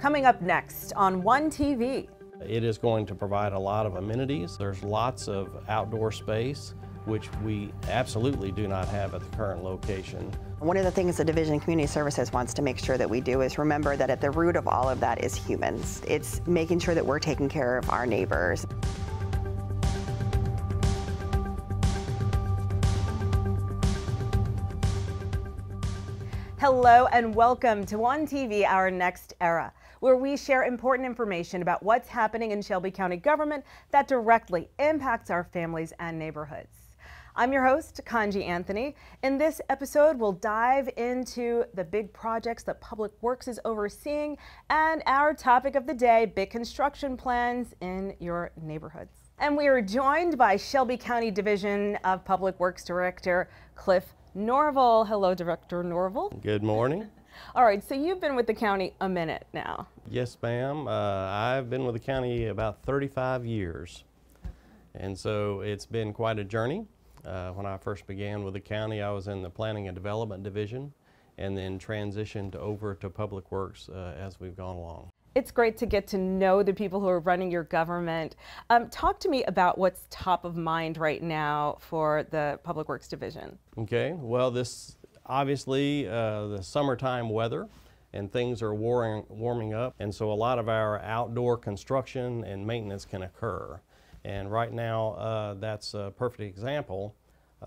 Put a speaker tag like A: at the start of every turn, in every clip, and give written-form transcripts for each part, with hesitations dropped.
A: Coming up next on One TV.
B: It is going to provide a lot of amenities. There's lots of outdoor space, which we absolutely do not have at the current location.
C: One of the things the Division of Community Services wants to make sure that we do is remember that at the root of all of that is humans. It's making sure that we're taking care of our neighbors.
A: Hello and welcome to One TV, Our Next Era, where we share important information about what's happening in Shelby County government that directly impacts our families and neighborhoods. I'm your host, Kontji Anthony. In this episode, we'll dive into the big projects that Public Works is overseeing and our topic of the day, big construction plans in your neighborhoods. And we are joined by Shelby County Division of Public Works Director Cliff Norville. Hello, Director Norville.
B: Good morning.
A: All right, so you've been with the county a minute now.
B: Yes, ma'am. I've been with the county about 35 years. And so it's been quite a journey. When I first began with the county, I was in the Planning and Development Division and then transitioned over to Public Works as we've gone along.
A: It's great to get to know the people who are running your government. Talk to me about what's top of mind right now for the Public Works Division.
B: Okay, well, this obviously the summertime weather and things are warming up, and so a lot of our outdoor construction and maintenance can occur. And right now, that's a perfect example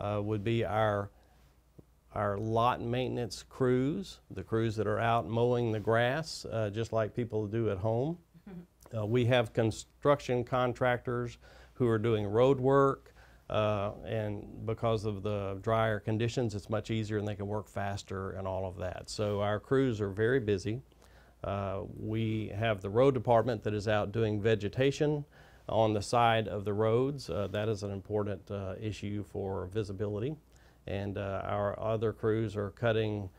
B: would be our lot maintenance crews, the crews that are out mowing the grass, just like people do at home. We have construction contractors who are doing road work, and because of the drier conditions, it's much easier and they can work faster and all of that. So our crews are very busy. We have the road department that is out doing vegetation on the side of the roads. That is an important issue for visibility. And our other crews are cutting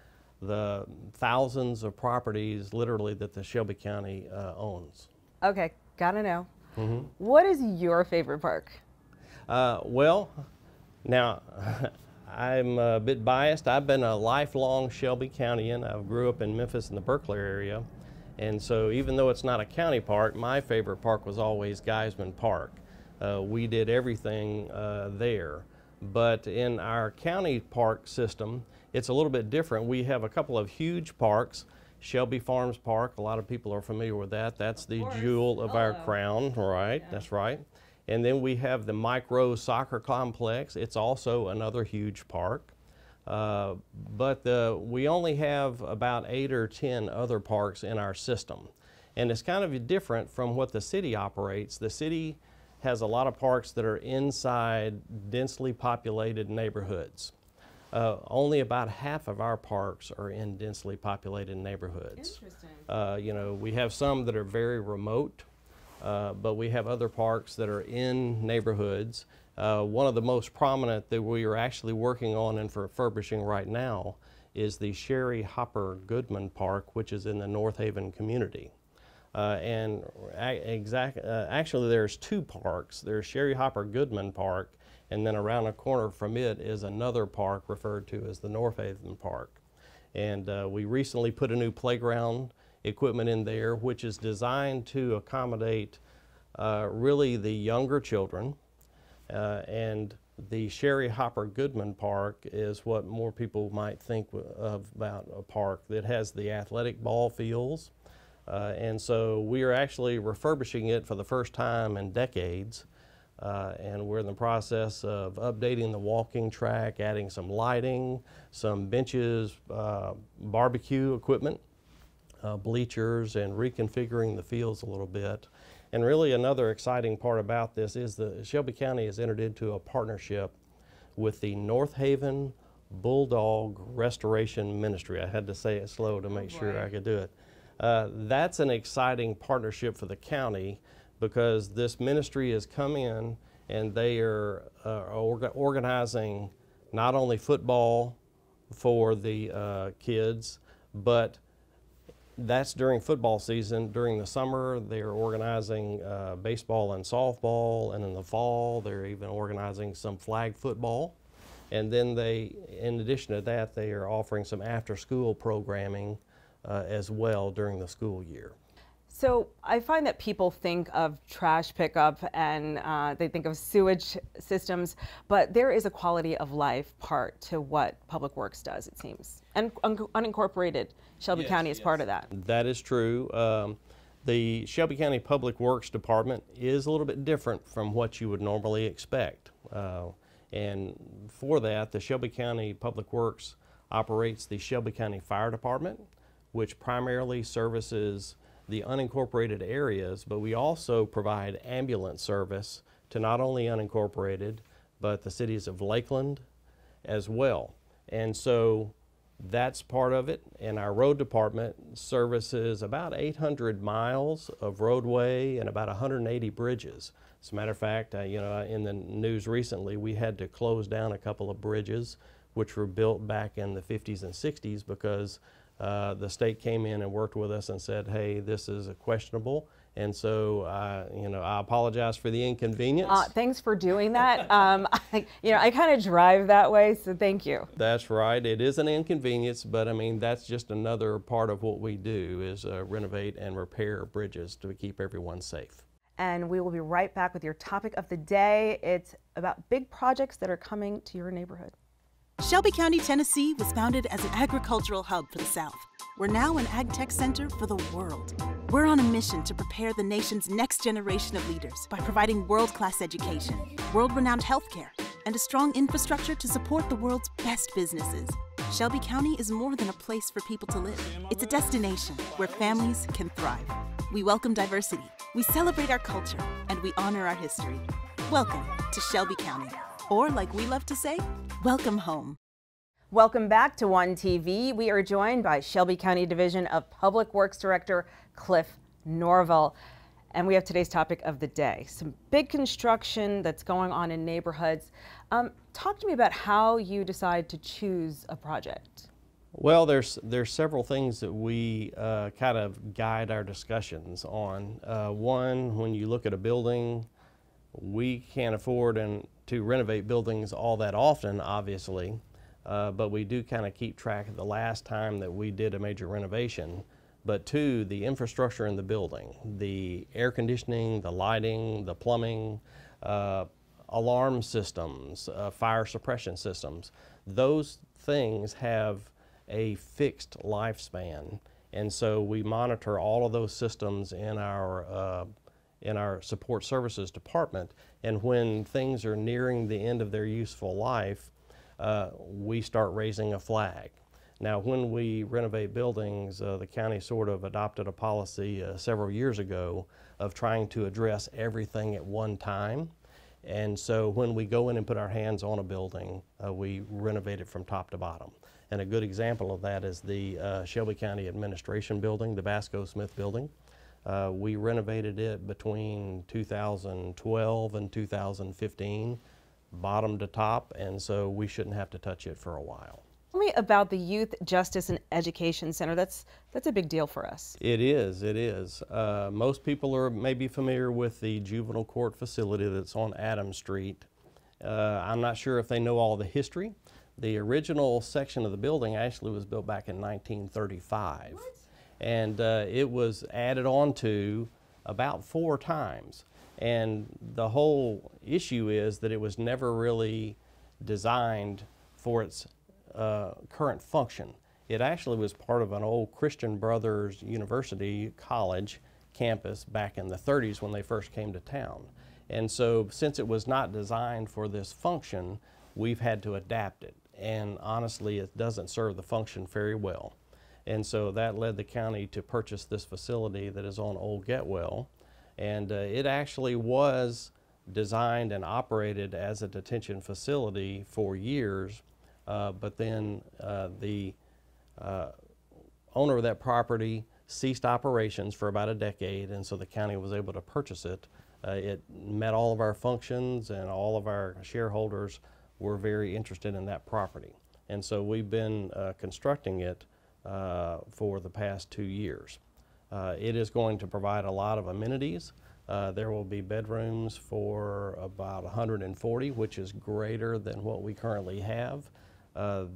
B: the thousands of properties literally that the Shelby County owns.
A: Okay, gotta know. What is your favorite park?
B: Well, now I'm a bit biased. I've been a lifelong Shelby Countyan. I grew up in Memphis in the Berkeley area. And so even though it's not a county park, my favorite park was always Geisman Park. We did everything there. But in our county park system, it's a little bit different. We have a couple of huge parks. Shelby Farms Park, a lot of people are familiar with that. That's the jewel of our crown, right? Yeah. That's right. And then we have the Micro Soccer Complex. It's also another huge park. But we only have about 8 or 10 other parks in our system. And it's kind of different from what the city operates. The city has a lot of parks that are inside densely populated neighborhoods. Only about half of our parks are in densely populated neighborhoods. Interesting. You know, we have some that are very remote, but we have other parks that are in neighborhoods. One of the most prominent that we are actually working on and refurbishing right now is the Sherry Hopper Goodman Park, which is in the North Haven community. Actually there's two parks. There's Sherry Hopper Goodman Park, and then around the corner from it is another park referred to as the North Haven Park. And we recently put a new playground equipment in there, which is designed to accommodate really the younger children. And the Sherry Hopper Goodman Park is what more people might think of about a park that has the athletic ball fields. And so we are actually refurbishing it for the first time in decades. And we're in the process of updating the walking track, adding some lighting, some benches, barbecue equipment, bleachers, and reconfiguring the fields a little bit. And really another exciting part about this is that Shelby County has entered into a partnership with the North Haven Bulldog Restoration Ministry. I had to say it slow to make sure I could do it. That's an exciting partnership for the county because this ministry has come in and they are organizing not only football for the kids, but that's during football season. During the summer, they're organizing baseball and softball, and in the fall, they're even organizing some flag football. And then they, in addition to that, they are offering some after-school programming as well during the school year.
A: So I find that people think of trash pickup and they think of sewage systems, but there is a quality of life part to what Public Works does, it seems. And unincorporated Shelby County is part of that.
B: That is true. The Shelby County Public Works Department is a little bit different from what you would normally expect. And for that, the Shelby County Public Works operates the Shelby County Fire Department, which primarily services the unincorporated areas, but we also provide ambulance service to not only unincorporated, but the cities of Lakeland as well. And so that's part of it. And our road department services about 800 miles of roadway and about 180 bridges. As a matter of fact, in the news recently, we had to close down a couple of bridges which were built back in the 50s and 60s because the state came in and worked with us and said, hey, this is questionable. And so, I apologize for the inconvenience.
A: Thanks for doing that. I kind of drive that way, so thank you.
B: That's right. It is an inconvenience, but I mean, that's just another part of what we do is renovate and repair bridges to keep everyone safe.
A: And we will be right back with your topic of the day. It's about big projects that are coming to your neighborhood.
D: Shelby County, Tennessee was founded as an agricultural hub for the South. We're now an ag tech center for the world. We're on a mission to prepare the nation's next generation of leaders by providing world-class education, world-renowned healthcare, and a strong infrastructure to support the world's best businesses. Shelby County is more than a place for people to live. It's a destination where families can thrive. We welcome diversity, we celebrate our culture, and we honor our history. Welcome to Shelby County. Or, like we love to say, welcome home.
A: Welcome back to One TV. We are joined by Shelby County Division of Public Works Director Cliff Norville. And we have today's topic of the day, some big construction that's going on in neighborhoods. Talk to me about how you decide to choose a project.
B: Well, there's several things that we kind of guide our discussions on. One, when you look at a building, we can't afford to renovate buildings all that often, obviously, but we do kind of keep track of the last time that we did a major renovation. But two, the infrastructure in the building, the air conditioning, the lighting, the plumbing, alarm systems, fire suppression systems, those things have a fixed lifespan. And so we monitor all of those systems in our support services department, and when things are nearing the end of their useful life, we start raising a flag. Now, when we renovate buildings, the county sort of adopted a policy several years ago of trying to address everything at one time. And so when we go in and put our hands on a building, we renovate it from top to bottom. And a good example of that is the Shelby County Administration Building, the Basco Smith Building. We renovated it between 2012 and 2015, bottom to top, and so we shouldn't have to touch it for a while.
A: Tell me about the Youth Justice and Education Center. That's a big deal for us.
B: It is, it is. Most people are maybe familiar with the juvenile court facility that's on Adams Street. I'm not sure if they know all the history. The original section of the building actually was built back in 1935. What? And it was added on to about 4 times. And the whole issue is that it was never really designed for its current function. It actually was part of an old Christian Brothers University college campus back in the 30s when they first came to town. And so since it was not designed for this function, we've had to adapt it. And honestly, it doesn't serve the function very well. And so that led the county to purchase this facility that is on Old Getwell. And it actually was designed and operated as a detention facility for years, but then the owner of that property ceased operations for about a decade, and so the county was able to purchase it. It met all of our functions, and all of our shareholders were very interested in that property. And so we've been constructing it for the past 2 years. It is going to provide a lot of amenities. There will be bedrooms for about 140, which is greater than what we currently have.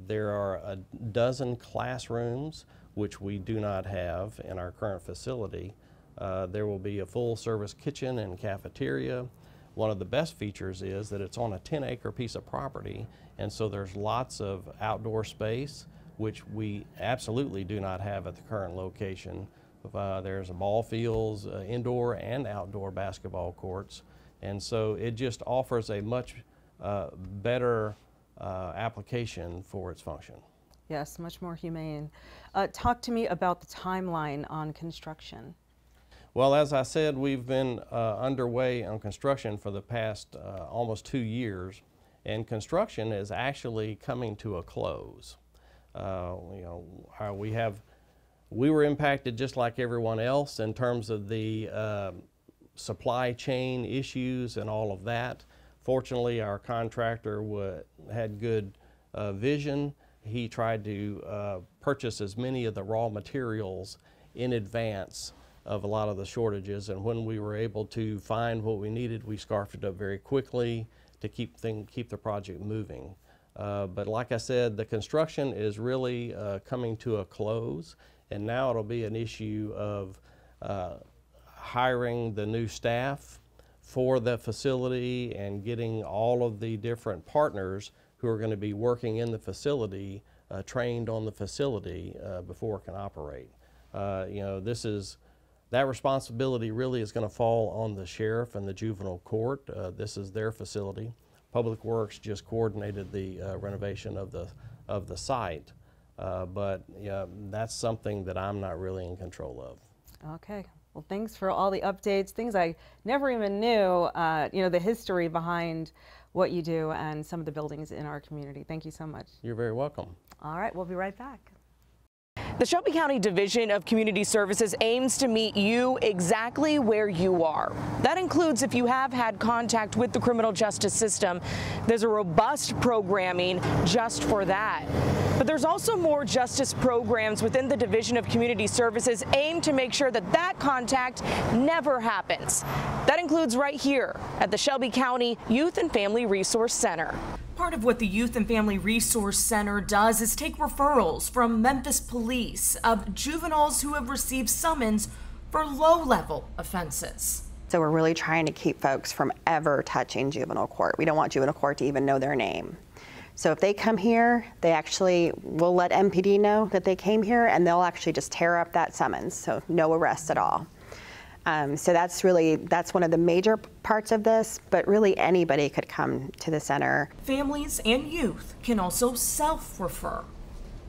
B: There are a dozen classrooms, which we do not have in our current facility. There will be a full-service kitchen and cafeteria. One of the best features is that it's on a 10-acre piece of property, and so there's lots of outdoor space, which we absolutely do not have at the current location. There's ball fields, indoor and outdoor basketball courts, and so it just offers a much better application for its function.
A: Yes, much more humane. Talk to me about the timeline on construction.
B: Well, as I said, we've been underway on construction for the past almost 2 years, and construction is actually coming to a close. We were impacted just like everyone else in terms of the supply chain issues and all of that. Fortunately, our contractor had good vision. He tried to purchase as many of the raw materials in advance of a lot of the shortages, and when we were able to find what we needed, we scarfed it up very quickly to keep the project moving. But like I said, the construction is really coming to a close, and now it'll be an issue of hiring the new staff for the facility and getting all of the different partners who are going to be working in the facility trained on the facility before it can operate. That responsibility really is going to fall on the sheriff and the juvenile court. This is their facility. Public Works just coordinated the renovation of the site, but that's something that I'm not really in control of.
A: Okay. Well, thanks for all the updates, things I never even knew, the history behind what you do and some of the buildings in our community. Thank you so much.
B: You're very welcome.
A: All right, we'll be right back.
E: The Shelby County Division of Community Services aims to meet you exactly where you are. That includes if you have had contact with the criminal justice system. There's a robust programming just for that. But there's also more justice programs within the Division of Community Services aimed to make sure that that contact never happens. That includes right here at the Shelby County Youth and Family Resource Center.
F: Part of what the Youth and Family Resource Center does is take referrals from Memphis police of juveniles who have received summons for low-level offenses.
C: So we're really trying to keep folks from ever touching juvenile court. We don't want juvenile court to even know their name. So if they come here, we'll let MPD know that they came here, and they'll actually just tear up that summons, so no arrest at all. So that's one of the major parts of this, but really anybody could come to the center.
F: Families and youth can also self-refer.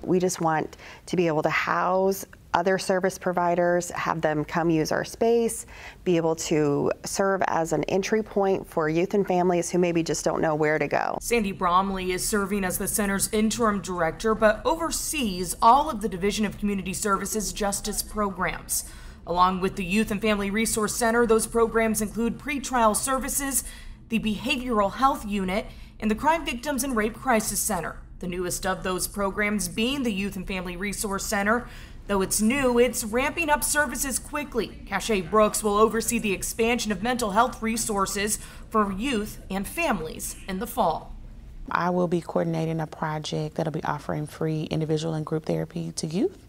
C: We just want to be able to house other service providers, have them come use our space, be able to serve as an entry point for youth and families who maybe just don't know where to go.
F: Sandy Bromley is serving as the center's interim director, but oversees all of the Division of Community Services justice programs. Along with the Youth and Family Resource Center, those programs include pretrial services, the Behavioral Health Unit, and the Crime Victims and Rape Crisis Center. The newest of those programs being the Youth and Family Resource Center. Though it's new, it's ramping up services quickly. Cache Brooks will oversee the expansion of mental health resources for youth and families in the fall.
G: I will be coordinating a project that'll be offering free individual and group therapy to youth.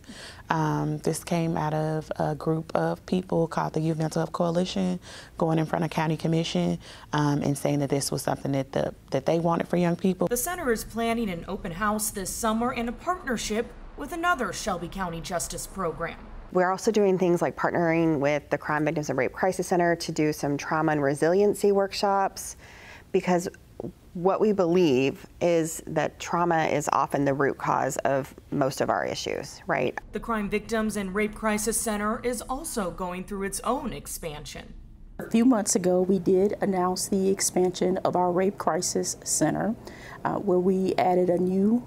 G: This came out of a group of people called the Youth Mental Health Coalition going in front of County Commission and saying that this was something that they wanted for young people.
F: The center is planning an open house this summer in a partnership with another Shelby County Justice program.
C: We're also doing things like partnering with the Crime Victims and Rape Crisis Center to do some trauma and resiliency workshops, because what we believe is that trauma is often the root cause of most of our issues, right?
F: The Crime Victims and Rape Crisis Center is also going through its own expansion.
H: A few months ago, we did announce the expansion of our Rape Crisis Center, where we added a new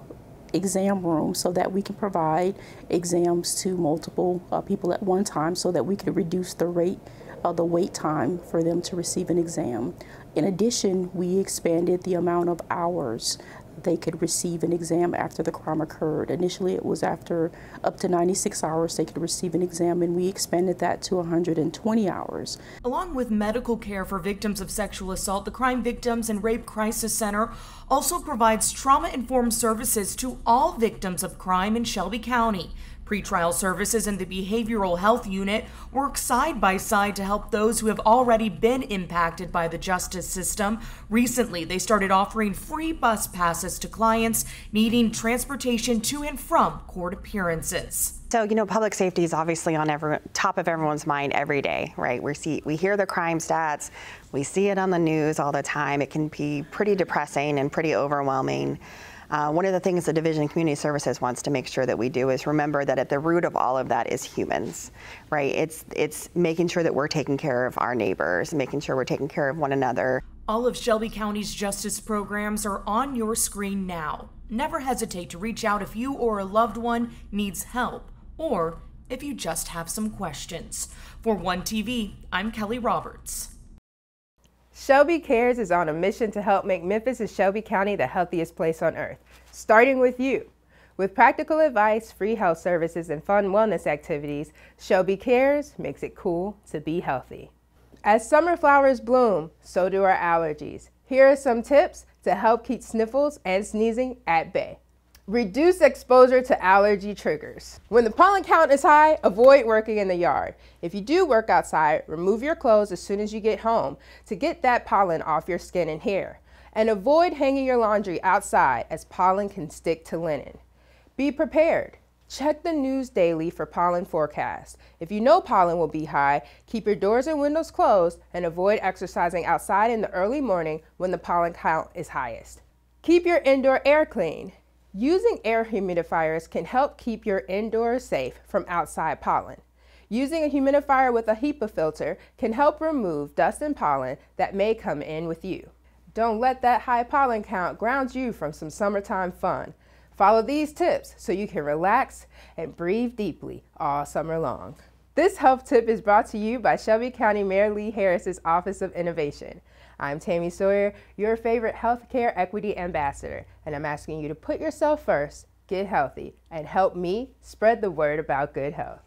H: exam room so that we can provide exams to multiple people at one time, so that we could reduce the rate of the wait time for them to receive an exam. In addition, we expanded the amount of hours they could receive an exam after the crime occurred. Initially, it was after up to 96 hours they could receive an exam, and we expanded that to 120 hours.
F: Along with medical care for victims of sexual assault, the Crime Victims and Rape Crisis Center also provides trauma-informed services to all victims of crime in Shelby County. Pretrial services and the behavioral health unit work side by side to help those who have already been impacted by the justice system. Recently, they started offering free bus passes to clients needing transportation to and from court appearances.
C: So, public safety is obviously on top of everyone's mind every day, right? We hear the crime stats, we see it on the news all the time. It can be pretty depressing and pretty overwhelming. One of the things the Division of Community Services wants to make sure that we do is remember that at the root of all of that is humans, right? It's making sure that we're taking care of our neighbors, making sure we're taking care of one another.
F: All of Shelby County's justice programs are on your screen now. Never hesitate to reach out if you or a loved one needs help, or if you just have some questions. For One TV, I'm Kelly Roberts.
I: Shelby Cares is on a mission to help make Memphis and Shelby County the healthiest place on earth, starting with you. With practical advice, free health services, and fun wellness activities, Shelby Cares makes it cool to be healthy. As summer flowers bloom, so do our allergies. Here are some tips to help keep sniffles and sneezing at bay. Reduce exposure to allergy triggers. When the pollen count is high, avoid working in the yard. If you do work outside, remove your clothes as soon as you get home to get that pollen off your skin and hair. And avoid hanging your laundry outside as pollen can stick to linen. Be prepared. Check the news daily for pollen forecasts. If you know pollen will be high, keep your doors and windows closed and avoid exercising outside in the early morning when the pollen count is highest. Keep your indoor air clean. Using air humidifiers can help keep your indoors safe from outside pollen. Using a humidifier with a HEPA filter can help remove dust and pollen that may come in with you. Don't let that high pollen count ground you from some summertime fun. Follow these tips so you can relax and breathe deeply all summer long. This health tip is brought to you by Shelby County Mayor Lee Harris's Office of Innovation. I'm Tami Sawyer, your favorite healthcare equity ambassador, and I'm asking you to put yourself first, get healthy, and help me spread the word about good health.